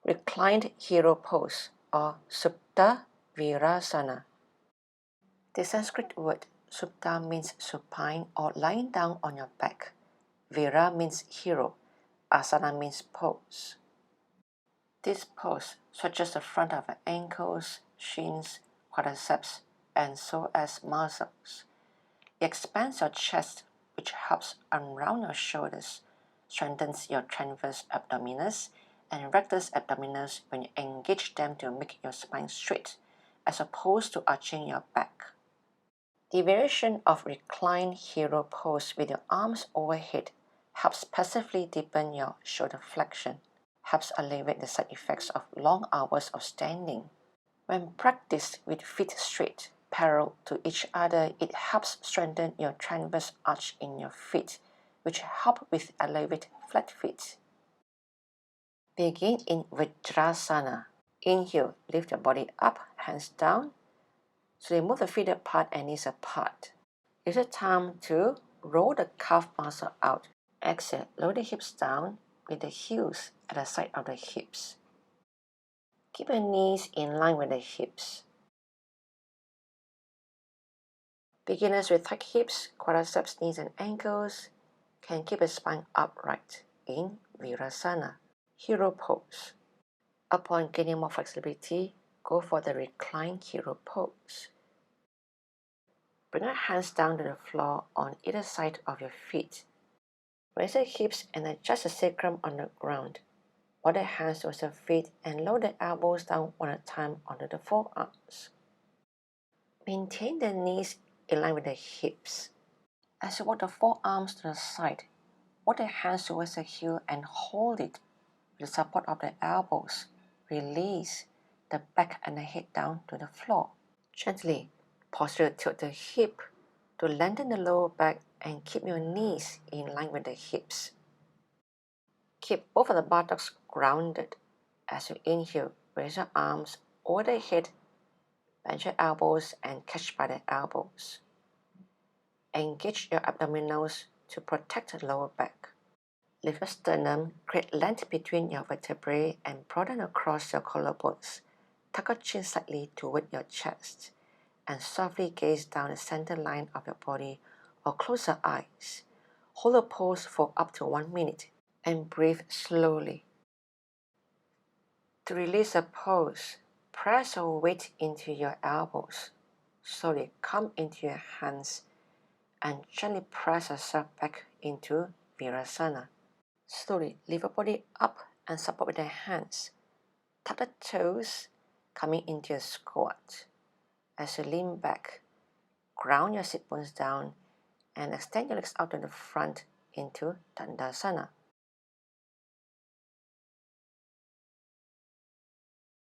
Reclined Hero Pose or Supta Virasana. The Sanskrit word Supta means supine or lying down on your back. Vira means hero. Asana means pose. This pose stretches the front of the ankles, shins, quadriceps, and psoas muscles. It expands your chest, which helps unround your shoulders, strengthens your transverse abdominis and rectus abdominis when you engage them to make your spine straight, as opposed to arching your back. The variation of reclined hero pose with your arms overhead helps passively deepen your shoulder flexion, helps alleviate the side effects of long hours of standing. When practiced with feet straight, parallel to each other, it helps strengthen your transverse arch in your feet, which help with elevate flat feet. Begin in Vajrasana. Inhale, lift your body up, hands down. So move the feet apart and knees apart. It's a time to roll the calf muscle out. Exhale, lower the hips down with the heels at the side of the hips. Keep your knees in line with the hips. Beginners with tight hips, quadriceps, knees and ankles can keep the spine upright in Virasana, Hero Pose. Upon gaining more flexibility, go for the Reclined Hero Pose. Bring your hands down to the floor on either side of your feet. Raise the hips and adjust the sacrum on the ground. Walk the hands towards the feet and lower the elbows down one at a time onto the forearms. Maintain the knees in line with the hips. As you walk the forearms to the side, walk the hands towards the heel and hold it with the support of the elbows. Release the back and the head down to the floor. Gently posture tilt the hip to lengthen the lower back and keep your knees in line with the hips. Keep both of the buttocks grounded. As you inhale, raise your arms over the head, bend your elbows and catch by the elbows. Engage your abdominals to protect the lower back. Lift your sternum, create length between your vertebrae and broaden across your collarbones. Tuck your chin slightly toward your chest and softly gaze down the center line of your body or close your eyes. Hold the pose for up to 1 minute and breathe slowly. To release the pose, press your weight into your elbows. Slowly come into your hands and gently press yourself back into Virasana. Slowly lift your body up and support with the hands. Tuck the toes, coming into a squat. As you lean back, ground your sit bones down and extend your legs out to the front into Dandasana.